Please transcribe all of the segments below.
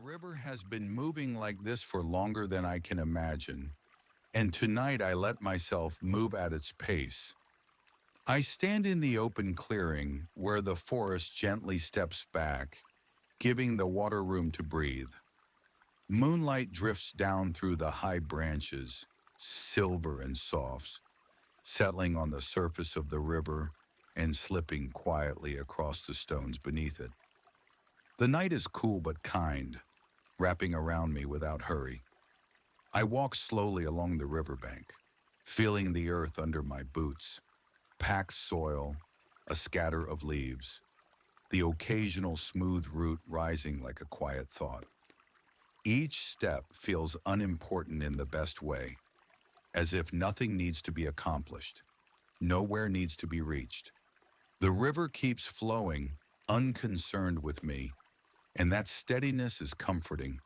river has been moving like this for longer than I can imagine, and tonight I let myself move at its pace. I stand in the open clearing where the forest gently steps back, giving the water room to breathe. Moonlight drifts down through the high branches, silver and soft, settling on the surface of the river and slipping quietly across the stones beneath it. The night is cool but kind, wrapping around me without hurry. I walk slowly along the riverbank, feeling the earth under my boots, packed soil, a scatter of leaves, the occasional smooth root rising like a quiet thought. Each step feels unimportant in the best way, as if nothing needs to be accomplished, nowhere needs to be reached. The river keeps flowing, unconcerned with me, and that steadiness is comforting.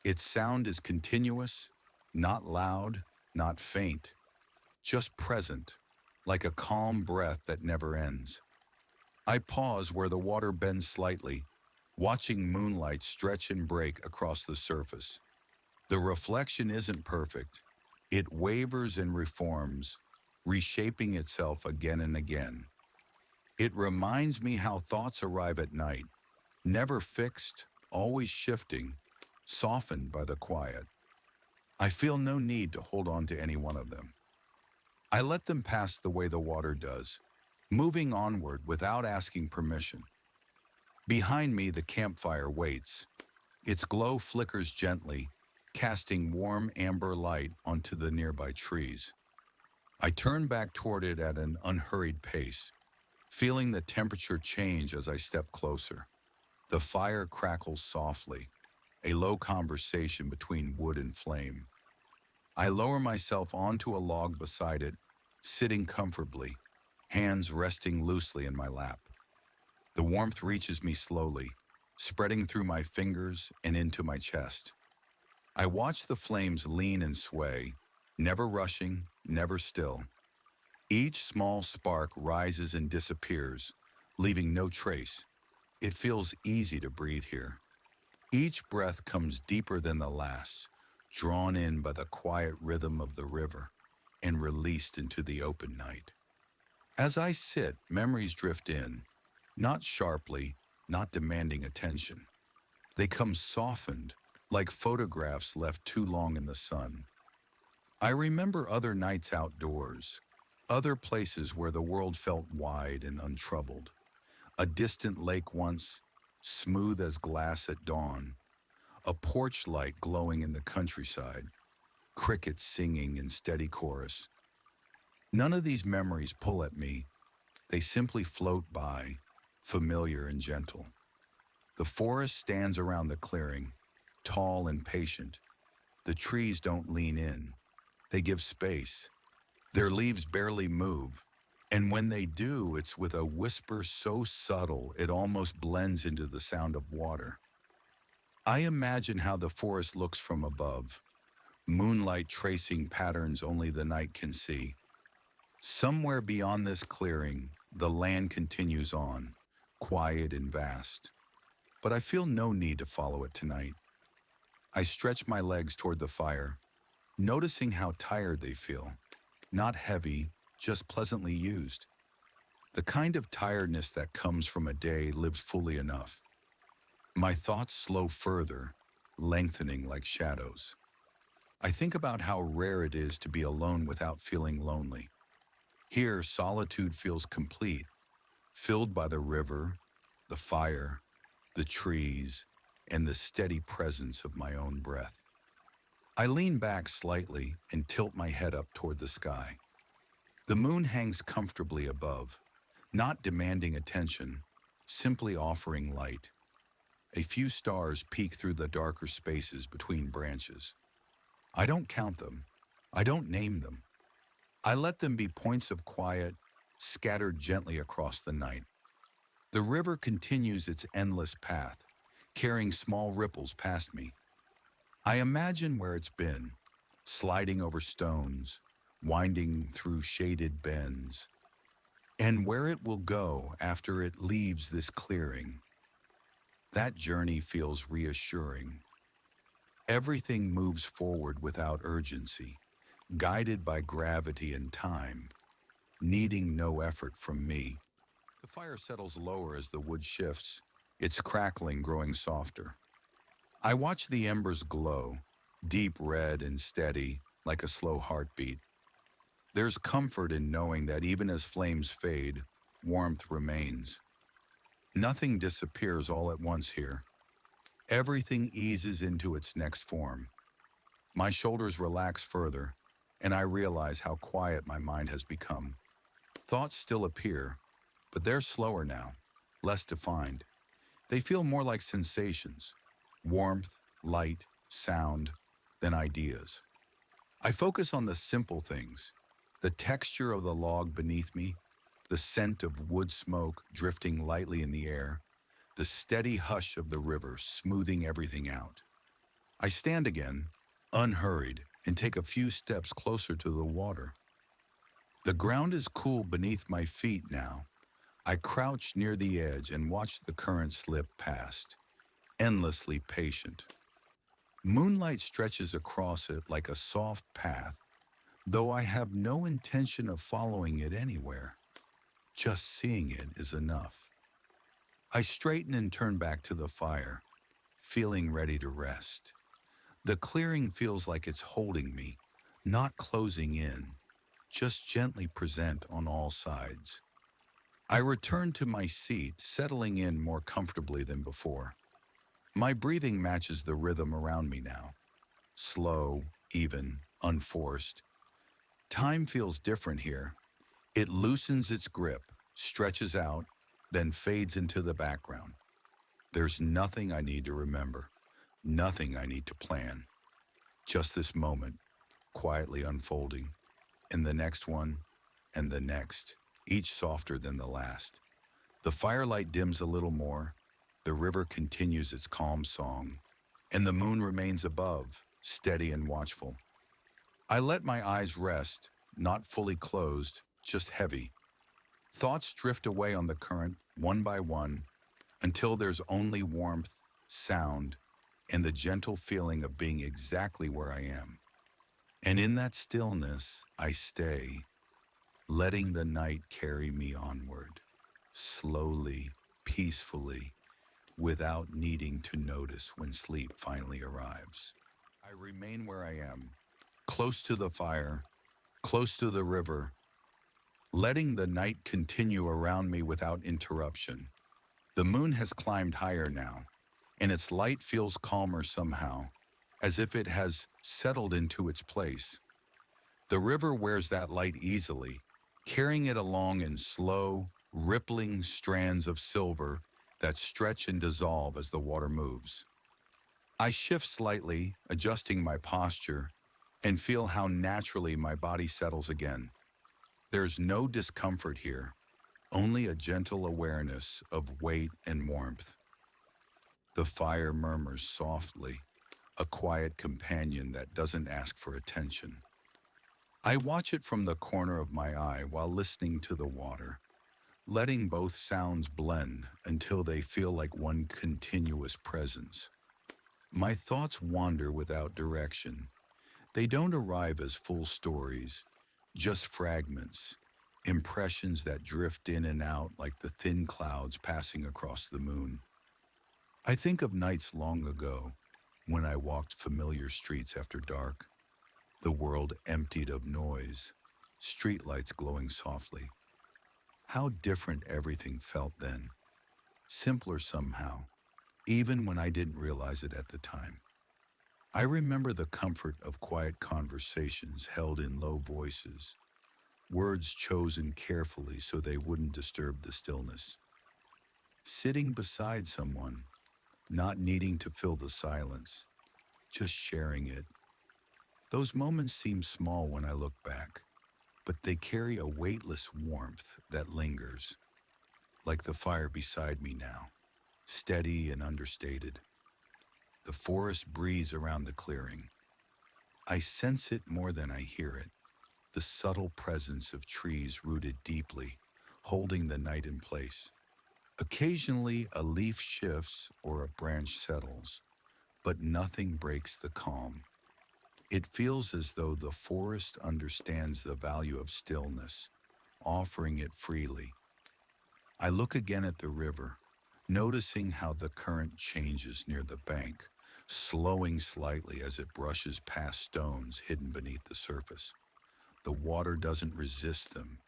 Its sound is continuous, not loud, not faint, just present, like a calm breath that never ends. I pause where the water bends slightly, watching moonlight stretch and break across the surface. The reflection isn't perfect. It wavers and reforms, reshaping itself again and again. It reminds me how thoughts arrive at night, never fixed, always shifting, softened by the quiet. I feel no need to hold on to any one of them. I let them pass the way the water does, moving onward without asking permission. Behind me, the campfire waits. Its glow flickers gently, casting warm amber light onto the nearby trees. I turn back toward it at an unhurried pace, feeling the temperature change as I step closer. The fire crackles softly, a low conversation between wood and flame. I lower myself onto a log beside it, sitting comfortably, hands resting loosely in my lap. The warmth reaches me slowly, spreading through my fingers and into my chest. I watch the flames lean and sway, never rushing, never still. Each small spark rises and disappears, leaving no trace. It feels easy to breathe here. Each breath comes deeper than the last, drawn in by the quiet rhythm of the river and released into the open night. As I sit, memories drift in, not sharply, not demanding attention. They come softened, like photographs left too long in the sun. I remember other nights outdoors, other places where the world felt wide and untroubled. A distant lake once, smooth as glass at dawn, a porch light glowing in the countryside, crickets singing in steady chorus. None of these memories pull at me, they simply float by, familiar and gentle. The forest stands around the clearing, tall and patient. The trees don't lean in, they give space. Their leaves barely move, and when they do, it's with a whisper so subtle it almost blends into the sound of water. I imagine how the forest looks from above, moonlight tracing patterns only the night can see. Somewhere beyond this clearing, the land continues on, quiet and vast. But I feel no need to follow it tonight. I stretch my legs toward the fire, noticing how tired they feel. Not heavy, just pleasantly used. The kind of tiredness that comes from a day lived fully enough. My thoughts slow further, lengthening like shadows. I think about how rare it is to be alone without feeling lonely. Here, solitude feels complete, filled by the river, the fire, the trees, and the steady presence of my own breath. I lean back slightly and tilt my head up toward the sky. The moon hangs comfortably above, not demanding attention, simply offering light. A few stars peek through the darker spaces between branches. I don't count them. I don't name them. I let them be points of quiet, scattered gently across the night. The river continues its endless path, carrying small ripples past me. I imagine where it's been, sliding over stones, winding through shaded bends, and where it will go after it leaves this clearing. That journey feels reassuring. Everything moves forward without urgency, guided by gravity and time, needing no effort from me. The fire settles lower as the wood shifts, its crackling growing softer. I watch the embers glow, deep red and steady, like a slow heartbeat. There's comfort in knowing that even as flames fade, warmth remains. Nothing disappears all at once here. Everything eases into its next form. My shoulders relax further, and I realize how quiet my mind has become. Thoughts still appear, but they're slower now, less defined. They feel more like sensations, warmth, light, sound, than ideas. I focus on the simple things, the texture of the log beneath me, the scent of wood smoke drifting lightly in the air, the steady hush of the river smoothing everything out. I stand again, unhurried, and take a few steps closer to the water. The ground is cool beneath my feet now. I crouch near the edge and watch the current slip past, endlessly patient. Moonlight stretches across it like a soft path, though I have no intention of following it anywhere. Just seeing it is enough. I straighten and turn back to the fire, feeling ready to rest. The clearing feels like it's holding me, not closing in, just gently present on all sides. I return to my seat, settling in more comfortably than before. My breathing matches the rhythm around me now. Slow, even, unforced. Time feels different here. It loosens its grip, stretches out, then fades into the background. There's nothing I need to remember, nothing I need to plan. Just this moment, quietly unfolding, and the next one, and the next, each softer than the last. The firelight dims a little more, the river continues its calm song, and the moon remains above, steady and watchful. I let my eyes rest, not fully closed, just heavy. Thoughts drift away on the current, one by one, until there's only warmth, sound, and the gentle feeling of being exactly where I am. And in that stillness, I stay, letting the night carry me onward, slowly, peacefully, without needing to notice when sleep finally arrives. I remain where I am, close to the fire, close to the river, letting the night continue around me without interruption. The moon has climbed higher now, and its light feels calmer somehow, as if it has settled into its place. The river wears that light easily, carrying it along in slow, rippling strands of silver that stretch and dissolve as the water moves. I shift slightly, adjusting my posture, and feel how naturally my body settles again. There's no discomfort here, only a gentle awareness of weight and warmth. The fire murmurs softly, a quiet companion that doesn't ask for attention. I watch it from the corner of my eye while listening to the water, letting both sounds blend until they feel like one continuous presence. My thoughts wander without direction. They don't arrive as full stories, just fragments, impressions that drift in and out like the thin clouds passing across the moon. I think of nights long ago when I walked familiar streets after dark, the world emptied of noise, streetlights glowing softly. How different everything felt then, simpler somehow, even when I didn't realize it at the time. I remember the comfort of quiet conversations held in low voices, words chosen carefully so they wouldn't disturb the stillness. Sitting beside someone, not needing to fill the silence, just sharing it. Those moments seem small when I look back, but they carry a weightless warmth that lingers, like the fire beside me now, steady and understated. The forest breeze around the clearing. I sense it more than I hear it, the subtle presence of trees rooted deeply, holding the night in place. Occasionally, a leaf shifts or a branch settles, but nothing breaks the calm. It feels as though the forest understands the value of stillness, offering it freely. I look again at the river, noticing how the current changes near the bank, slowing slightly as it brushes past stones hidden beneath the surface. The water doesn't resist them,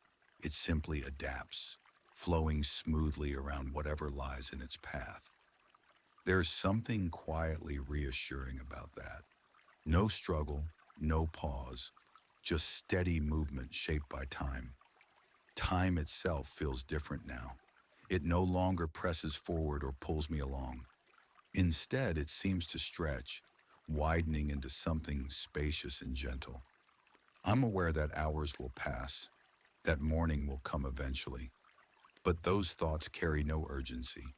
it simply adapts, flowing smoothly around whatever lies in its path. There's something quietly reassuring about that. No struggle, no pause, just steady movement shaped by time. Time itself feels different now. It no longer presses forward or pulls me along. Instead, it seems to stretch, widening into something spacious and gentle. I'm aware that hours will pass, that morning will come eventually, but those thoughts carry no urgency.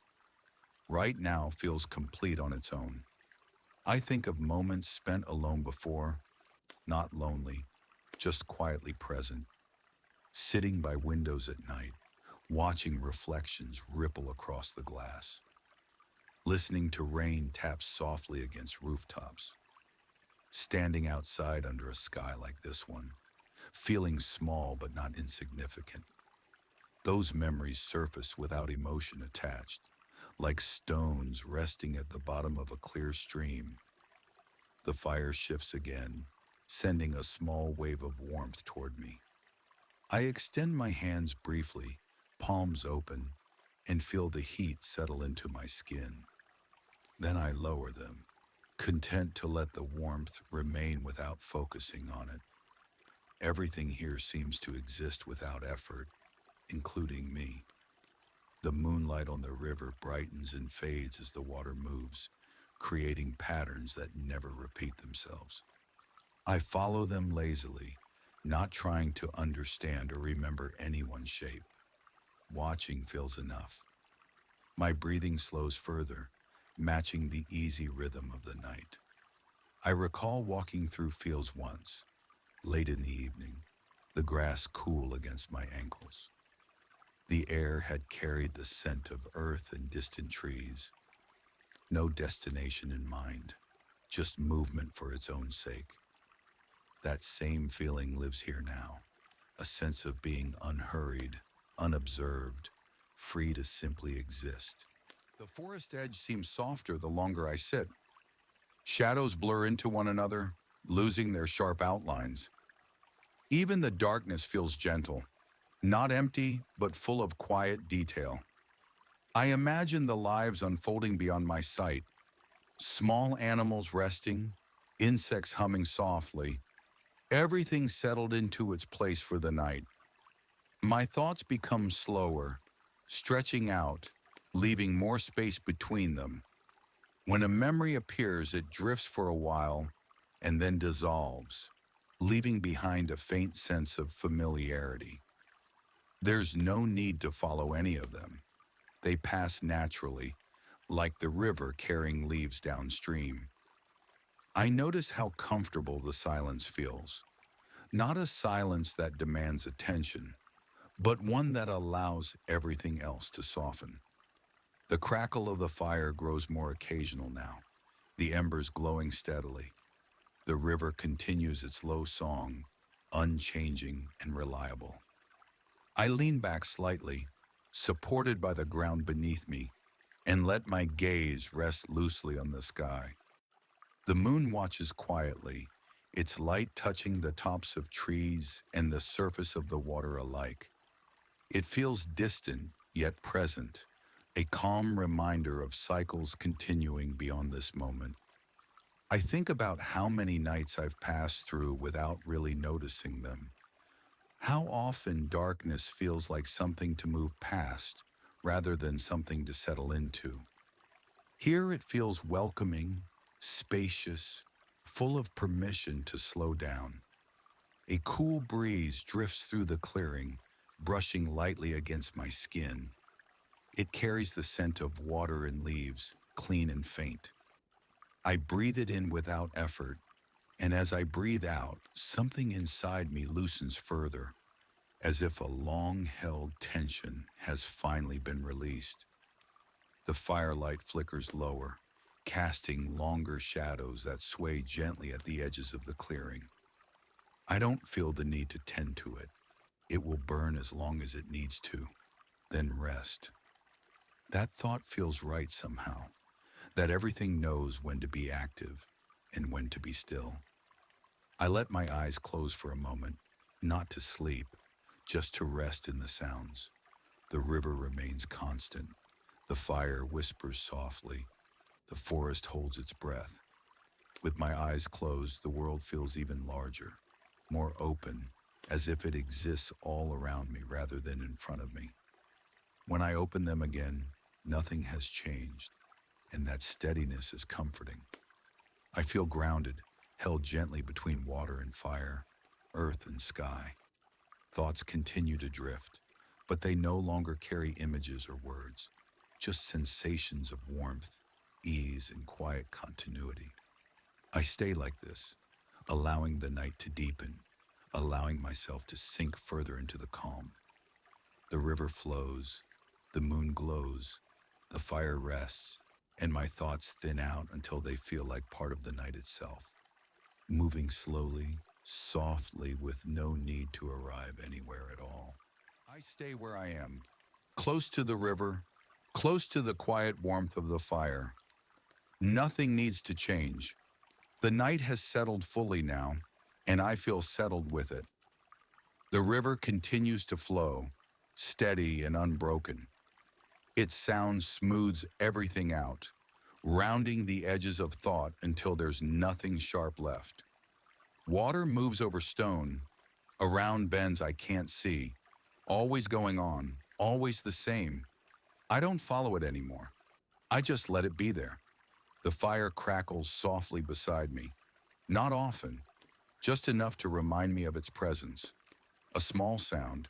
Right now feels complete on its own. I think of moments spent alone before, not lonely, just quietly present, sitting by windows at night, watching reflections ripple across the glass, listening to rain tap softly against rooftops, standing outside under a sky like this one, feeling small but not insignificant. Those memories surface without emotion attached, like stones resting at the bottom of a clear stream. The fire shifts again, sending a small wave of warmth toward me. I extend my hands briefly, palms open, and feel the heat settle into my skin. Then I lower them, content to let the warmth remain without focusing on it. Everything here seems to exist without effort, including me. The moonlight on the river brightens and fades as the water moves, creating patterns that never repeat themselves. I follow them lazily, not trying to understand or remember anyone's shape. Watching feels enough. My breathing slows further, matching the easy rhythm of the night. I recall walking through fields once, late in the evening, the grass cool against my ankles. The air had carried the scent of earth and distant trees. No destination in mind, just movement for its own sake. That same feeling lives here now, a sense of being unhurried, unobserved, free to simply exist. The forest edge seems softer the longer I sit. Shadows blur into one another, losing their sharp outlines. Even the darkness feels gentle, not empty, but full of quiet detail. I imagine the lives unfolding beyond my sight, small animals resting, insects humming softly, everything settled into its place for the night. My thoughts become slower, stretching out, leaving more space between them. When a memory appears, it drifts for a while and then dissolves, leaving behind a faint sense of familiarity. There's no need to follow any of them. They pass naturally, like the river carrying leaves downstream. I notice how comfortable the silence feels. Not a silence that demands attention, but one that allows everything else to soften. The crackle of the fire grows more occasional now, the embers glowing steadily. The river continues its low song, unchanging and reliable. I lean back slightly, supported by the ground beneath me, and let my gaze rest loosely on the sky. The moon watches quietly, its light touching the tops of trees and the surface of the water alike. It feels distant, yet present, a calm reminder of cycles continuing beyond this moment. I think about how many nights I've passed through without really noticing them. How often darkness feels like something to move past rather than something to settle into. Here it feels welcoming, spacious, full of permission to slow down. A cool breeze drifts through the clearing, brushing lightly against my skin. It carries the scent of water and leaves, clean and faint. I breathe it in without effort, and as I breathe out, something inside me loosens further, as if a long-held tension has finally been released. The firelight flickers lower, casting longer shadows that sway gently at the edges of the clearing. I don't feel the need to tend to it. It will burn as long as it needs to, then rest. That thought feels right somehow, that everything knows when to be active and when to be still. I let my eyes close for a moment, not to sleep, just to rest in the sounds. The river remains constant. The fire whispers softly. The forest holds its breath. With my eyes closed, the world feels even larger, more open, as if it exists all around me rather than in front of me. When I open them again, nothing has changed, and that steadiness is comforting. I feel grounded, held gently between water and fire, earth and sky. Thoughts continue to drift, but they no longer carry images or words, just sensations of warmth, ease, and quiet continuity. I stay like this, allowing the night to deepen, allowing myself to sink further into the calm. The river flows, the moon glows, the fire rests, and my thoughts thin out until they feel like part of the night itself, moving slowly, softly, with no need to arrive anywhere at all. I stay where I am, close to the river, close to the quiet warmth of the fire. Nothing needs to change. The night has settled fully now, and I feel settled with it. The river continues to flow, steady and unbroken. Its sound smooths everything out, rounding the edges of thought until there's nothing sharp left. Water moves over stone, around bends I can't see, always going on, always the same. I don't follow it anymore. I just let it be there. The fire crackles softly beside me. Not often, just enough to remind me of its presence. A small sound,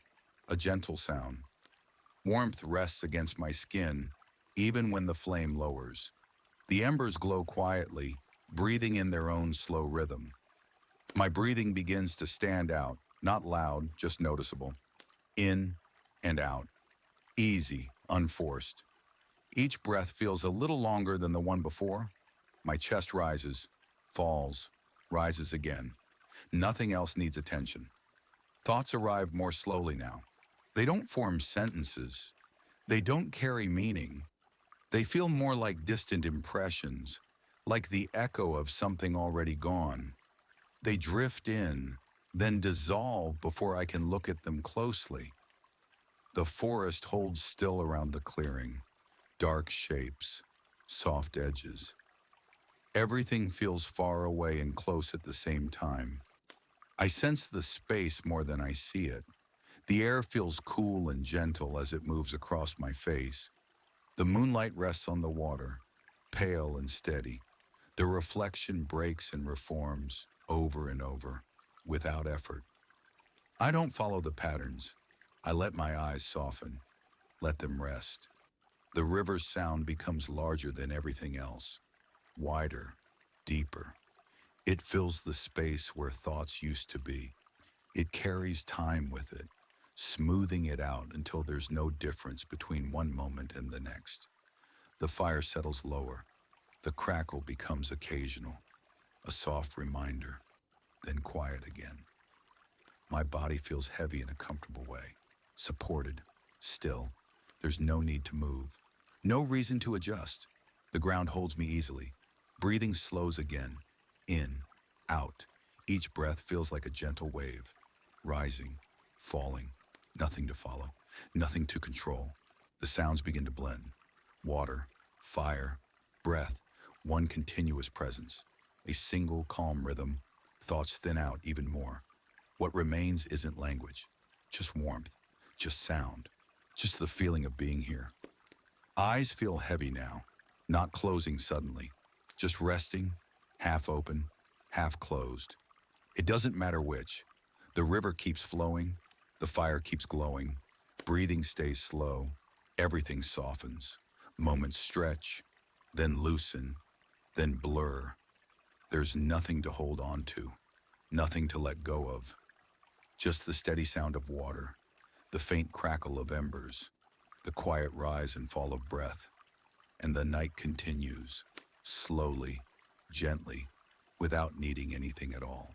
a gentle sound. Warmth rests against my skin, even when the flame lowers. The embers glow quietly, breathing in their own slow rhythm. My breathing begins to stand out, not loud, just noticeable. In and out. Easy, unforced. Each breath feels a little longer than the one before. My chest rises, falls, rises again. Nothing else needs attention. Thoughts arrive more slowly now. They don't form sentences. They don't carry meaning. They feel more like distant impressions, like the echo of something already gone. They drift in, then dissolve before I can look at them closely. The forest holds still around the clearing. Dark shapes, soft edges. Everything feels far away and close at the same time. I sense the space more than I see it. The air feels cool and gentle as it moves across my face. The moonlight rests on the water, pale and steady. The reflection breaks and reforms over and over, without effort. I don't follow the patterns. I let my eyes soften, let them rest. The river's sound becomes larger than everything else, wider, deeper. It fills the space where thoughts used to be. It carries time with it, smoothing it out until there's no difference between one moment and the next. The fire settles lower. The crackle becomes occasional, a soft reminder, then quiet again. My body feels heavy in a comfortable way, supported, still. There's no need to move, no reason to adjust. The ground holds me easily. Breathing slows again, in, out. Each breath feels like a gentle wave, rising, falling, nothing to follow, nothing to control. The sounds begin to blend. Water, fire, breath, one continuous presence, a single calm rhythm. Thoughts thin out even more. What remains isn't language, just warmth, just sound, just the feeling of being here. Eyes feel heavy now, not closing suddenly, just resting, half open, half closed. It doesn't matter which. The river keeps flowing, the fire keeps glowing, breathing stays slow, everything softens. Moments stretch, then loosen, then blur. There's nothing to hold on to, nothing to let go of. Just the steady sound of water, the faint crackle of embers, the quiet rise and fall of breath. and the night continues, slowly, gently, without needing anything at all.